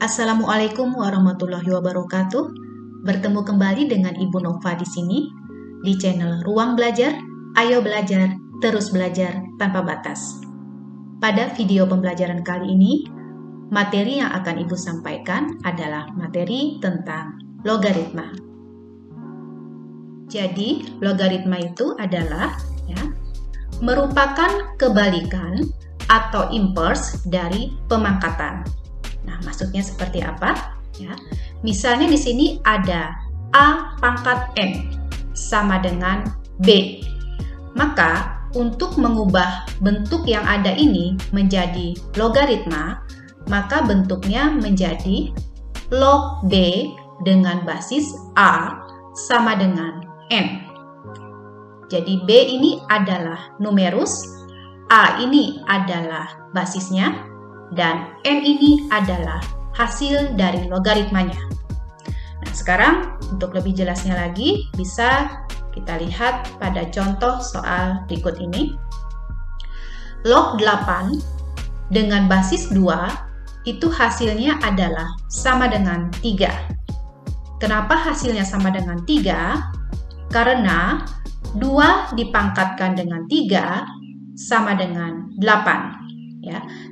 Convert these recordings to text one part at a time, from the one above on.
Assalamualaikum warahmatullahi wabarakatuh. Bertemu kembali dengan Ibu Nova di sini di channel Ruang Belajar. Ayo belajar, terus belajar tanpa batas. Pada video pembelajaran kali ini, materi yang akan Ibu sampaikan adalah materi tentang logaritma. Jadi, logaritma itu adalah merupakan kebalikan atau inverse dari pemangkatan. Nah, maksudnya seperti apa? Misalnya di sini ada A pangkat N sama dengan B. Maka, untuk mengubah bentuk yang ada ini menjadi logaritma, maka bentuknya menjadi log B dengan basis A sama dengan N. Jadi B ini adalah numerus, A ini adalah basisnya, dan N ini adalah hasil dari logaritmanya. Nah, sekarang untuk lebih jelasnya lagi, bisa kita lihat pada contoh soal berikut ini. Log 8 dengan basis 2 itu hasilnya adalah sama dengan 3. Kenapa hasilnya sama dengan 3? Karena 2 dipangkatkan dengan 3 sama dengan 8.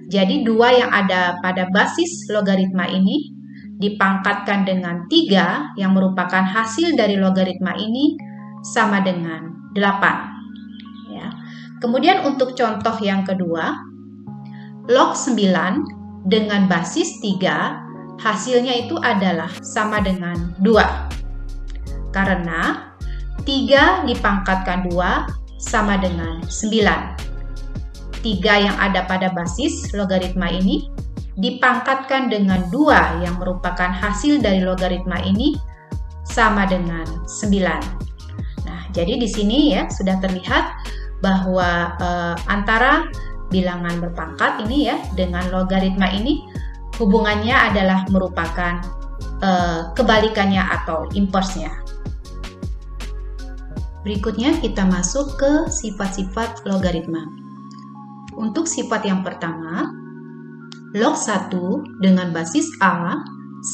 Jadi 2 yang ada pada basis logaritma ini dipangkatkan dengan 3 yang merupakan hasil dari logaritma ini sama dengan 8. Kemudian untuk contoh yang kedua, log 9 dengan basis 3 hasilnya itu adalah sama dengan 2. Karena 3 dipangkatkan 2 sama dengan 9. 3 yang ada pada basis logaritma ini dipangkatkan dengan 2 yang merupakan hasil dari logaritma ini sama dengan 9. Nah, jadi di sini sudah terlihat bahwa antara bilangan berpangkat ini dengan logaritma ini hubungannya adalah merupakan kebalikannya atau inverse-nya. Berikutnya kita masuk ke sifat-sifat logaritma. Untuk sifat yang pertama, log 1 dengan basis A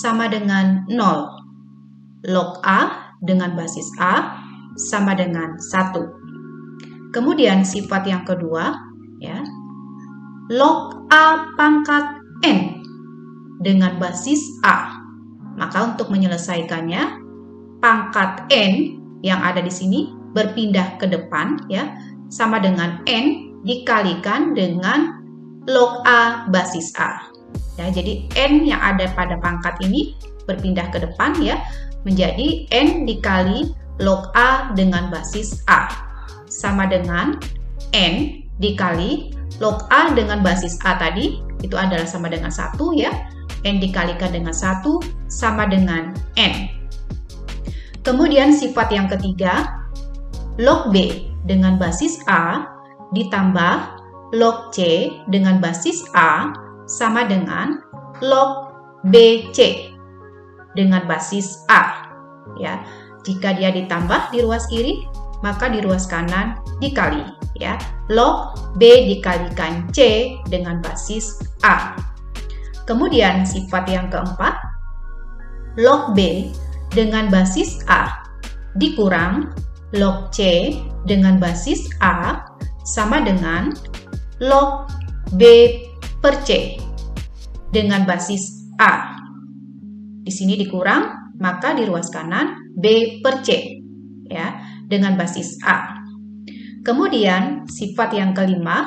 sama dengan 0. Log A dengan basis A sama dengan 1. Kemudian sifat yang kedua, log A pangkat N dengan basis A. Maka untuk menyelesaikannya, pangkat N yang ada di sini berpindah ke depan sama dengan N dikalikan dengan log A basis A. Jadi N yang ada pada pangkat ini berpindah ke depan menjadi N dikali log A dengan basis A sama dengan N dikali log A dengan basis A tadi itu adalah sama dengan 1 N dikalikan dengan 1 sama dengan N. Kemudian sifat yang ketiga, log B dengan basis A ditambah log C dengan basis A sama dengan log BC dengan basis A. Jika dia ditambah di ruas kiri, maka di ruas kanan dikali. Log B dikalikan C dengan basis A. Kemudian sifat yang keempat, log B dengan basis A dikurang log C dengan basis A sama dengan log B per C dengan basis A. Di sini dikurang, maka di ruas kanan B per C dengan basis A. Kemudian sifat yang kelima,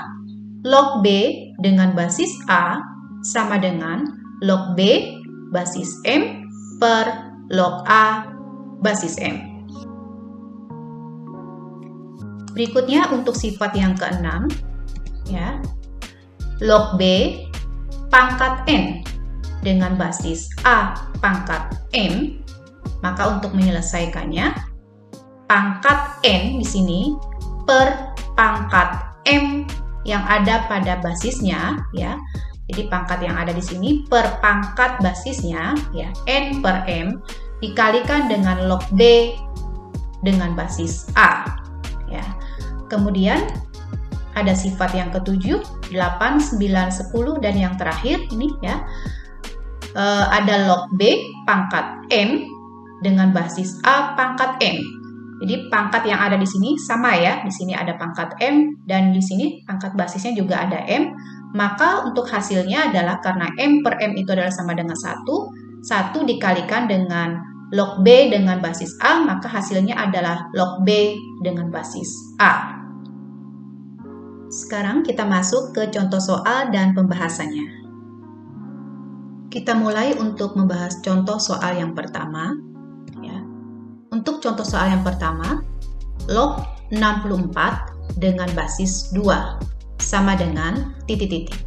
log B dengan basis A sama dengan log B basis M per log A basis M. Berikutnya untuk sifat yang keenam, log B pangkat N dengan basis A pangkat M. Maka untuk menyelesaikannya, pangkat N di sini per pangkat M yang ada pada basisnya, Jadi pangkat yang ada di sini per pangkat basisnya, N per M dikalikan dengan log B dengan basis A. Kemudian ada sifat yang ketujuh, 8, 9, 10 dan yang terakhir ini ada log B pangkat M dengan basis A pangkat M. Jadi pangkat yang ada di sini sama ya, di sini ada pangkat M dan di sini pangkat basisnya juga ada M. Maka untuk hasilnya adalah karena M per M itu adalah sama dengan 1 dikalikan dengan log B dengan basis A, maka hasilnya adalah log B dengan basis A. Sekarang kita masuk ke contoh soal dan pembahasannya. Kita mulai untuk membahas contoh soal yang pertama. Untuk contoh soal yang pertama, log 64 dengan basis 2 sama dengan titik-titik.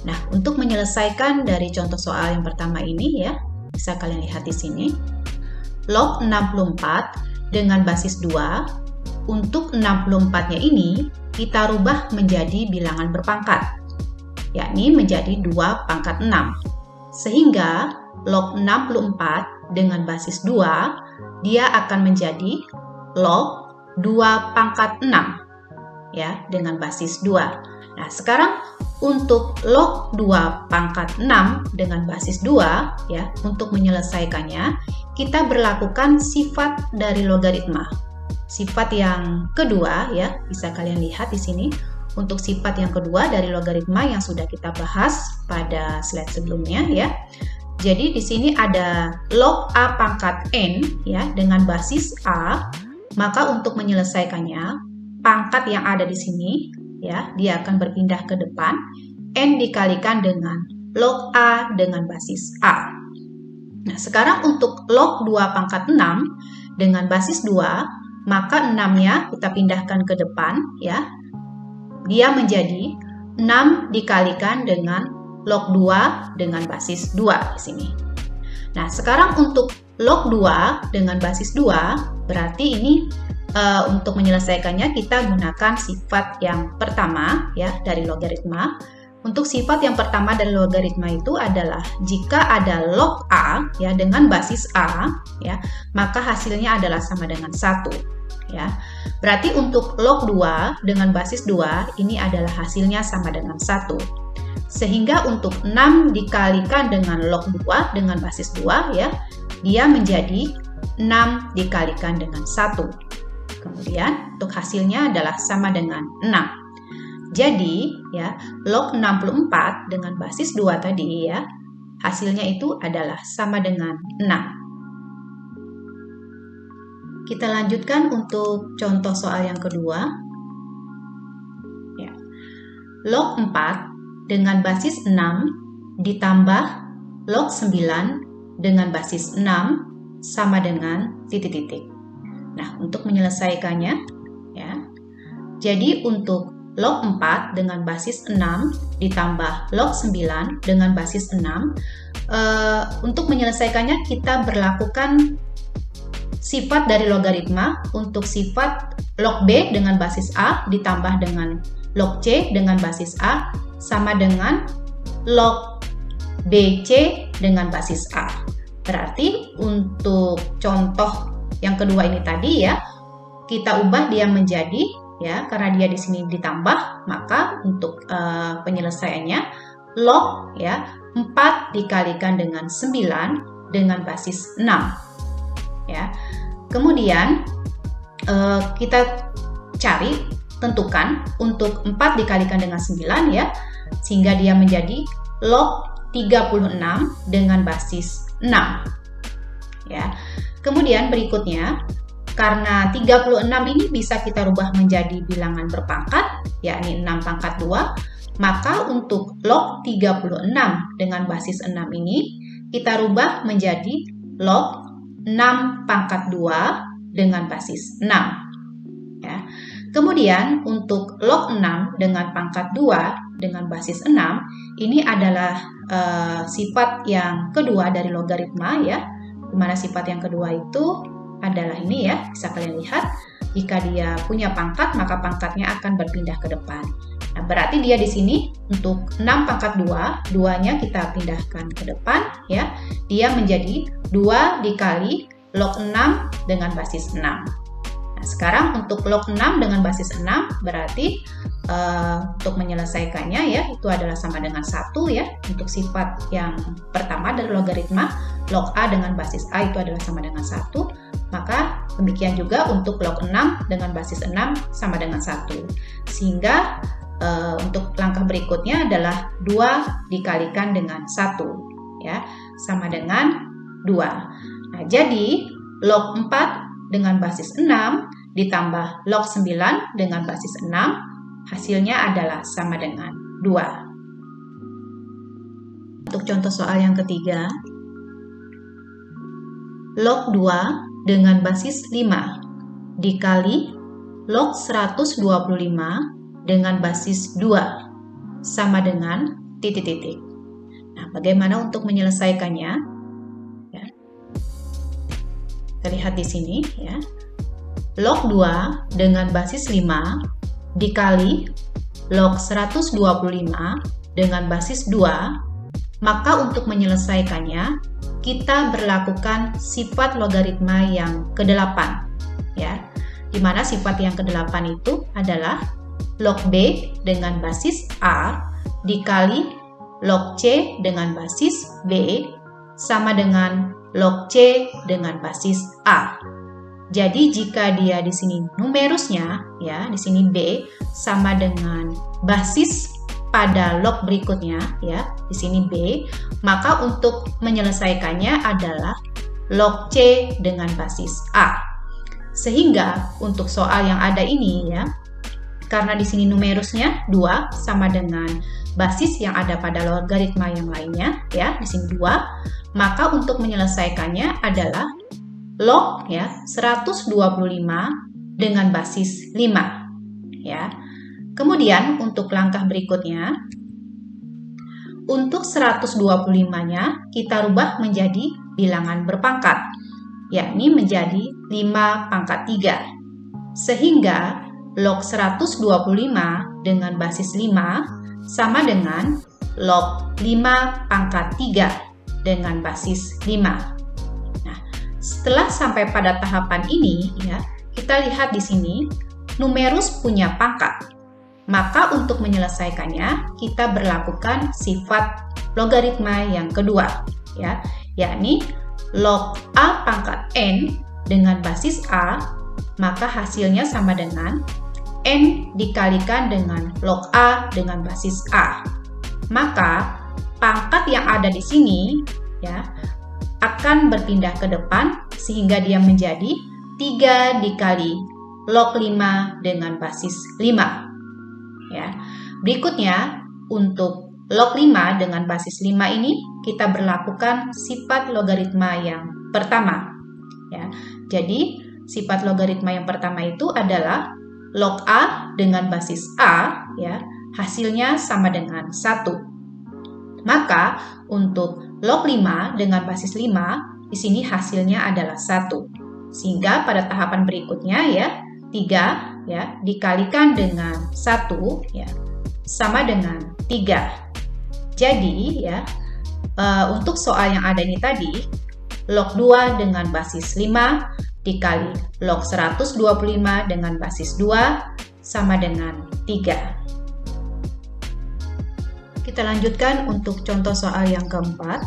Nah, untuk menyelesaikan dari contoh soal yang pertama ini ya, bisa kalian lihat di sini. Log 64 dengan basis 2, untuk 64-nya ini kita rubah menjadi bilangan berpangkat, yakni menjadi 2 pangkat 6. Sehingga log 64 dengan basis 2 dia akan menjadi log 2 pangkat 6 ya, dengan basis 2. Nah, sekarang untuk log 2 pangkat 6 dengan basis 2 ya, untuk menyelesaikannya kita berlakukan sifat dari logaritma. Sifat yang kedua ya, bisa kalian lihat di sini. Untuk sifat yang kedua dari logaritma yang sudah kita bahas pada slide sebelumnya ya. Jadi di sini ada log A pangkat N ya dengan basis A, maka untuk menyelesaikannya pangkat yang ada di sini ya, dia akan berpindah ke depan, N dikalikan dengan log A dengan basis A. Nah, sekarang untuk log 2 pangkat 6 dengan basis 2, maka 6-nya kita pindahkan ke depan ya. Dia menjadi 6 dikalikan dengan log 2 dengan basis 2 di sini. Nah, sekarang untuk log 2 dengan basis 2, berarti ini untuk menyelesaikannya kita gunakan sifat yang pertama ya dari logaritma. Untuk sifat yang pertama dari logaritma itu adalah jika ada log A ya dengan basis A ya, maka hasilnya adalah sama dengan 1 ya. Berarti untuk log 2 dengan basis 2 ini adalah hasilnya sama dengan 1. Sehingga untuk 6 dikalikan dengan log 2 dengan basis 2 ya, dia menjadi 6 dikalikan dengan 1. Kemudian untuk hasilnya adalah sama dengan 6. Jadi ya, log 64 dengan basis 2 tadi ya, hasilnya itu adalah sama dengan 6. Kita lanjutkan untuk contoh soal yang kedua. Ya. Log 4 dengan basis 6 ditambah log 9 dengan basis 6 sama dengan titik-titik. Nah, untuk menyelesaikannya ya. Jadi untuk log 4 dengan basis 6 ditambah log 9 dengan basis 6, untuk menyelesaikannya kita berlakukan sifat dari logaritma. Untuk sifat log B dengan basis A ditambah dengan log C dengan basis A sama dengan log BC dengan basis A. Berarti untuk contoh yang kedua ini tadi ya, kita ubah dia menjadi ya, karena dia di sini ditambah, maka untuk penyelesaiannya log ya 4 dikalikan dengan 9 dengan basis 6 ya. Kemudian kita cari, tentukan untuk 4 dikalikan dengan 9 ya, sehingga dia menjadi log 36 dengan basis 6 ya. Kemudian berikutnya, karena 36 ini bisa kita rubah menjadi bilangan berpangkat, yakni 6 pangkat 2, maka untuk log 36 dengan basis 6 ini kita rubah menjadi log 6 pangkat 2 dengan basis 6 ya. Kemudian untuk log 6 dengan pangkat 2 dengan basis 6, ini adalah sifat yang kedua dari logaritma ya, di mana sifat yang kedua itu adalah ini ya, bisa kalian lihat, jika dia punya pangkat maka pangkatnya akan berpindah ke depan. Nah, berarti dia di sini untuk 6 pangkat 2, 2-nya kita pindahkan ke depan ya. Dia menjadi 2 dikali log 6 dengan basis 6. Nah, sekarang untuk log 6 dengan basis 6 berarti untuk menyelesaikannya ya itu adalah sama dengan 1 ya. Untuk sifat yang pertama dari logaritma log A dengan basis A itu adalah sama dengan 1. Maka demikian juga untuk log 6 dengan basis 6 sama dengan 1. Sehingga untuk langkah berikutnya adalah 2 dikalikan dengan 1 ya, sama dengan 2. Nah, jadi log 4 dengan basis 6 ditambah log 9 dengan basis 6 hasilnya adalah sama dengan 2. Untuk contoh soal yang ketiga, log 2 dengan basis 5 dikali log 125 dengan basis 2 sama dengan titik-titik. Nah, bagaimana untuk menyelesaikannya? Ya. Kita lihat di sini ya. Log 2 dengan basis 5 dikali log 125 dengan basis 2, maka untuk menyelesaikannya kita berlakukan sifat logaritma yang ke-8 ya. Di mana sifat yang ke-8 itu adalah log B dengan basis A dikali log C dengan basis B sama dengan log C dengan basis A. Jadi jika dia di sini numerusnya ya, di sini B sama dengan basis pada log berikutnya ya, di sini B, maka untuk menyelesaikannya adalah log C dengan basis A. Sehingga untuk soal yang ada ini ya, karena di sini numerusnya 2 sama dengan basis yang ada pada logaritma yang lainnya ya, di sini 2, maka untuk menyelesaikannya adalah log ya 125 dengan basis 5 ya. Kemudian untuk langkah berikutnya, untuk 125-nya kita rubah menjadi bilangan berpangkat, yakni menjadi 5 pangkat 3. Sehingga log 125 dengan basis 5 sama dengan log 5 pangkat 3 dengan basis 5. Nah, setelah sampai pada tahapan ini ya, kita lihat di sini numerus punya pangkat. Maka untuk menyelesaikannya kita berlakukan sifat logaritma yang kedua ya, yakni log A pangkat N dengan basis A, maka hasilnya sama dengan N dikalikan dengan log A dengan basis A. Maka pangkat yang ada di sini ya akan berpindah ke depan sehingga dia menjadi 3 dikali log 5 dengan basis 5. Ya. Berikutnya untuk log 5 dengan basis 5 ini kita berlakukan sifat logaritma yang pertama ya. Jadi sifat logaritma yang pertama itu adalah log A dengan basis A ya, hasilnya sama dengan 1. Maka untuk log 5 dengan basis 5 di sini hasilnya adalah 1. Sehingga pada tahapan berikutnya ya 3 ya dikalikan dengan 1 ya sama dengan 3. Jadi ya untuk soal yang ada ini tadi log 2 dengan basis 5 dikali log 125 dengan basis 2 sama dengan 3. Kita lanjutkan untuk contoh soal yang keempat.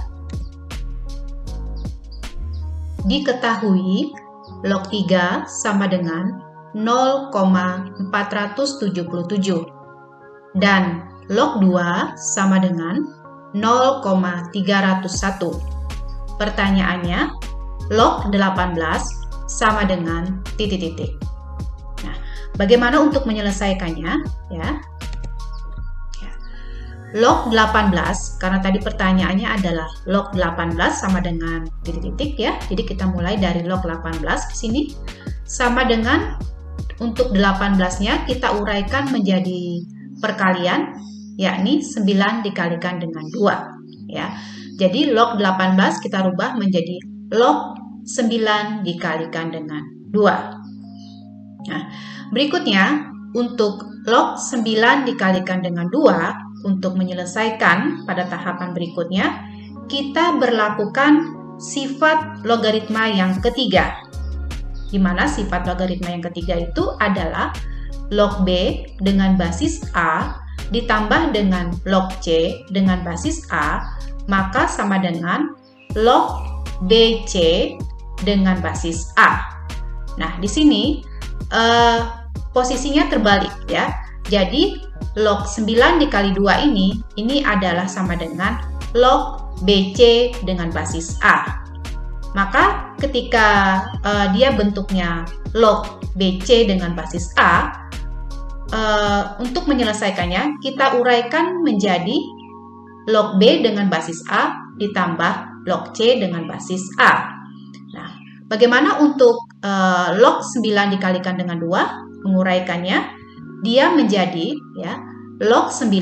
Diketahui log 3 sama dengan 0,477 dan log 2 sama dengan 0,301. Pertanyaannya, log 18 sama dengan titik-titik. Nah, bagaimana untuk menyelesaikannya ya? Log 18, karena tadi pertanyaannya adalah log 18 sama dengan titik-titik ya. Jadi kita mulai dari log 18 ke sini sama dengan untuk 18-nya kita uraikan menjadi perkalian, yakni 9 dikalikan dengan 2 ya. Jadi log 18 kita rubah menjadi log 9 dikalikan dengan 2. Nah, berikutnya untuk log 9 dikalikan dengan 2, untuk menyelesaikan pada tahapan berikutnya kita berlakukan sifat logaritma yang ketiga, di mana sifat logaritma yang ketiga itu adalah log B dengan basis A ditambah dengan log C dengan basis A, maka sama dengan log BC dengan basis A. Nah, di sini posisinya terbalik ya. Jadi log 9 dikali 2 ini adalah sama dengan log BC dengan basis A. Maka ketika dia bentuknya log BC dengan basis A, untuk menyelesaikannya kita uraikan menjadi log B dengan basis A ditambah log C dengan basis A. Nah, bagaimana untuk log 9 dikalikan dengan 2? Menguraikannya, dia menjadi ya log 9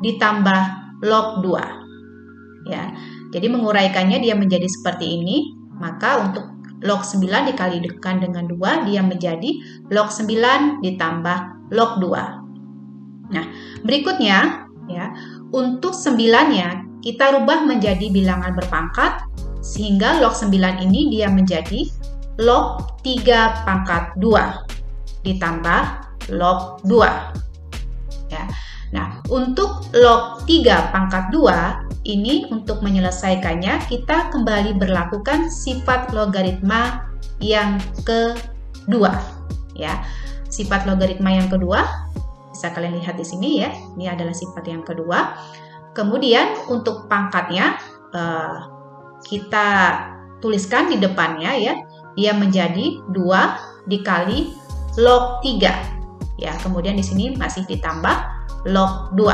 ditambah log 2. Ya. Jadi menguraikannya dia menjadi seperti ini, maka untuk log 9 dikalikan dengan 2 dia menjadi log 9 ditambah log 2. Nah, berikutnya ya, untuk 9-nya kita rubah menjadi bilangan berpangkat sehingga log 9 ini dia menjadi log 3 pangkat 2 ditambah log 2. Ya. Nah, untuk log 3 pangkat 2 ini untuk menyelesaikannya kita kembali berlakukan sifat logaritma yang kedua ya. Sifat logaritma yang kedua bisa kalian lihat di sini ya. Ini adalah sifat yang kedua. Kemudian untuk pangkatnya kita tuliskan di depannya ya. Dia menjadi 2 dikali log 3. Ya, kemudian di sini masih ditambah log 2.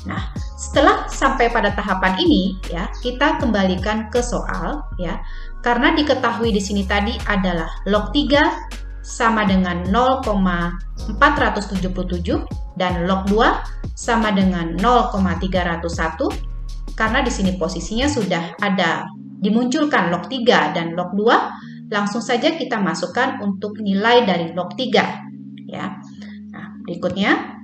Nah, setelah sampai pada tahapan ini ya, kita kembalikan ke soal ya. Karena diketahui di sini tadi adalah log 3 sama dengan 0,477 dan log 2 sama dengan 0,301. Karena di sini posisinya sudah ada dimunculkan log 3 dan log 2, langsung saja kita masukkan untuk nilai dari log 3 ya. Nah, berikutnya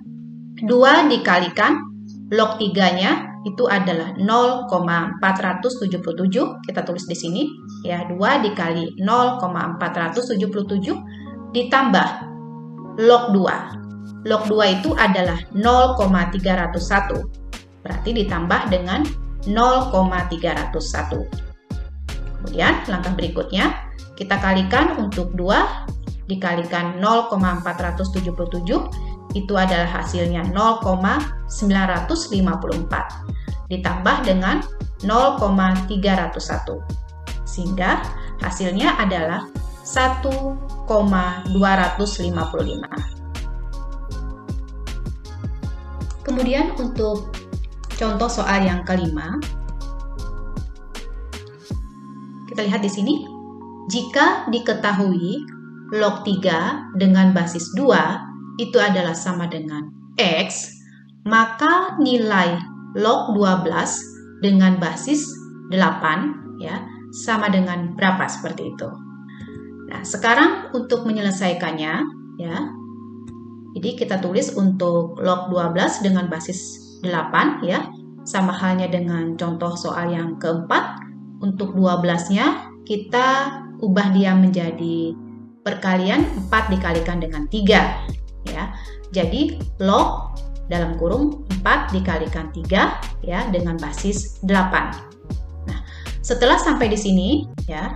2 dikalikan log 3-nya itu adalah 0,477. Kita tulis di sini ya, 2 dikali 0,477 ditambah log 2. Log 2 itu adalah 0,301. Berarti ditambah dengan 0,301. Kemudian langkah berikutnya kita kalikan untuk 2 dikalikan 0,477 itu adalah hasilnya 0,954 ditambah dengan 0,301 sehingga hasilnya adalah 1,255. Kemudian untuk contoh soal yang kelima, kita lihat di sini. Jika diketahui log 3 dengan basis 2 itu adalah sama dengan X, maka nilai log 12 dengan basis 8 ya sama dengan berapa, seperti itu. Nah, sekarang untuk menyelesaikannya ya. Jadi kita tulis untuk log 12 dengan basis 8 ya, sama halnya dengan contoh soal yang keempat. Untuk 12-nya kita ubah dia menjadi perkalian 4 dikalikan dengan 3 ya. Jadi log dalam kurung 4 dikalikan 3 ya dengan basis 8. Nah, setelah sampai di sini ya,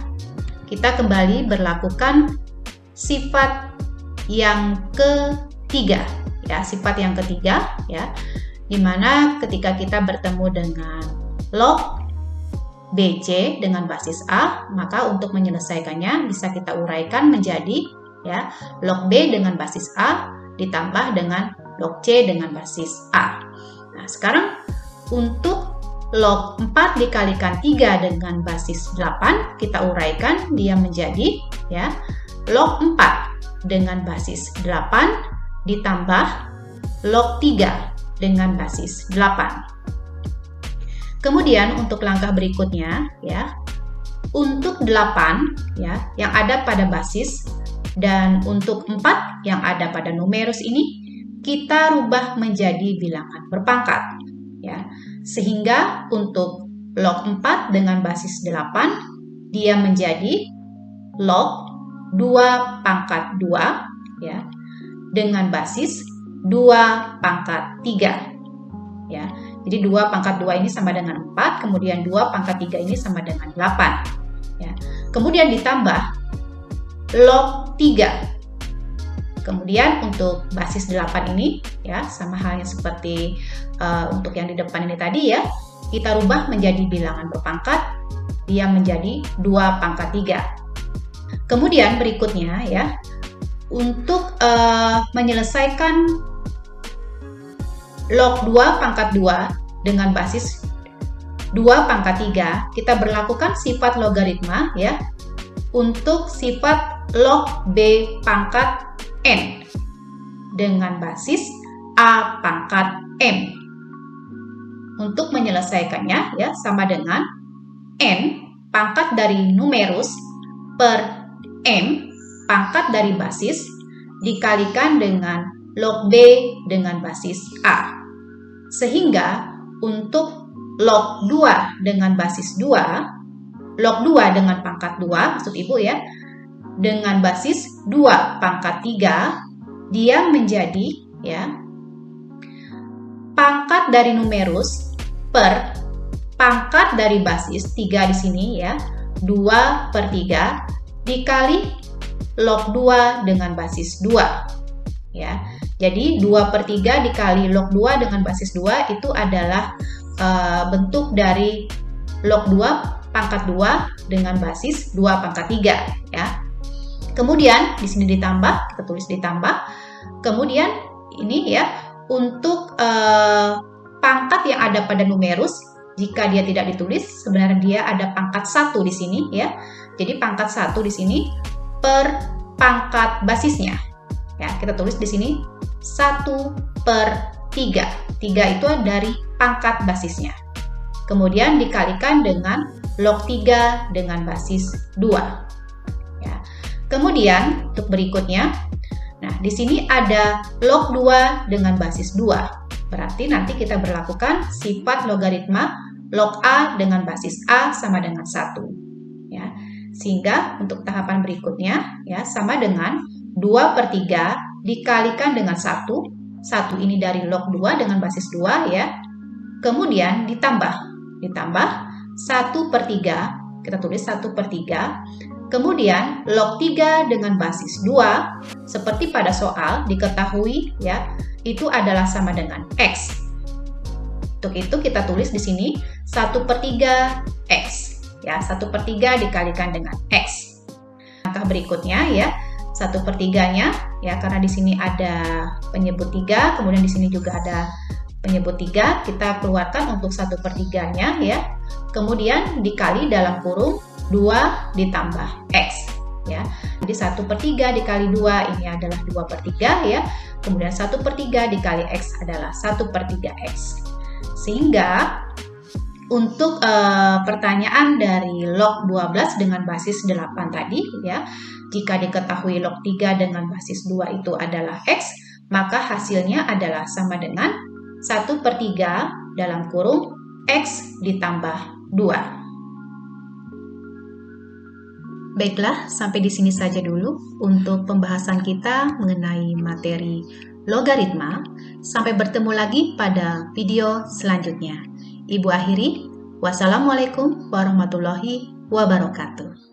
kita kembali berlakukan sifat yang ketiga ya, sifat yang ketiga ya, dimana ketika kita bertemu dengan log BC dengan basis A, maka untuk menyelesaikannya bisa kita uraikan menjadi ya log B dengan basis A ditambah dengan log C dengan basis A. Nah, sekarang untuk log 4 dikalikan 3 dengan basis 8 kita uraikan dia menjadi ya log 4 dengan basis 8 ditambah log 3 dengan basis 8. Kemudian untuk langkah berikutnya ya, untuk 8 ya yang ada pada basis dan untuk 4 yang ada pada numerus ini kita rubah menjadi bilangan berpangkat ya. Sehingga untuk log 4 dengan basis 8 dia menjadi log 2 pangkat 2 ya, dengan basis 2 pangkat 3 ya. Jadi 2 pangkat 2 ini sama dengan 4, kemudian 2 pangkat 3 ini sama dengan 8 ya. Kemudian ditambah log 3. Kemudian untuk basis 8 ini ya, sama halnya seperti untuk yang di depan ini tadi ya, kita rubah menjadi bilangan berpangkat, dia menjadi 2 pangkat 3. Kemudian berikutnya ya, untuk menyelesaikan log 2 pangkat 2 dengan basis 2 pangkat 3, kita berlakukan sifat logaritma ya untuk sifat log B pangkat N dengan basis A pangkat M. Untuk menyelesaikannya ya, sama dengan N pangkat dari numerus per M pangkat dari basis dikalikan dengan log B dengan basis A. Sehingga untuk log 2 dengan basis 2, log 2 dengan pangkat 2, maksud Ibu ya, dengan basis 2 pangkat 3, dia menjadi ya, pangkat dari numerus per pangkat dari basis 3 di sini ya, 2 per 3 dikali log 2 dengan basis 2 ya. Jadi 2 per 3 dikali log 2 dengan basis 2 itu adalah bentuk dari log 2 pangkat 2 dengan basis 2 pangkat 3 ya. Kemudian di sini ditambah, kita tulis ditambah. Kemudian ini ya, untuk pangkat yang ada pada numerus, jika dia tidak ditulis, sebenarnya dia ada pangkat 1 di sini ya. Jadi pangkat 1 di sini per pangkat basisnya. Ya, kita tulis di sini 1 per 3. 3 itu dari pangkat basisnya. Kemudian dikalikan dengan log 3 dengan basis 2. Ya. Kemudian untuk berikutnya, nah di sini ada log 2 dengan basis 2. Berarti nanti kita berlakukan sifat logaritma log A dengan basis A sama dengan 1. Ya. Sehingga untuk tahapan berikutnya ya, sama dengan 2 per 3 dikalikan dengan 1. 1 ini dari log 2 dengan basis 2 ya. Kemudian ditambah 1 per 3, kita tulis 1 per 3. Kemudian log 3 dengan basis 2, seperti pada soal diketahui ya, itu adalah sama dengan X. Untuk itu kita tulis di sini 1 per 3 X. Ya, 1 per 3 dikalikan dengan X. Langkah berikutnya ya, 1 per 3-nya ya, karena di sini ada penyebut 3, kemudian di sini juga ada penyebut 3, kita keluarkan untuk 1 per 3-nya ya. Kemudian dikali dalam kurung 2 ditambah X ya. Jadi 1 per 3 dikali 2 ini adalah 2 per 3 ya. Kemudian 1 per 3 dikali X adalah 1 per 3X. Sehingga untuk pertanyaan dari log 12 dengan basis 8 tadi ya, jika diketahui log 3 dengan basis 2 itu adalah X, maka hasilnya adalah sama dengan 1 per 3 dalam kurung X ditambah 2. Baiklah, sampai di sini saja dulu untuk pembahasan kita mengenai materi logaritma. Sampai bertemu lagi pada video selanjutnya. Ibu akhiri, wassalamualaikum warahmatullahi wabarakatuh.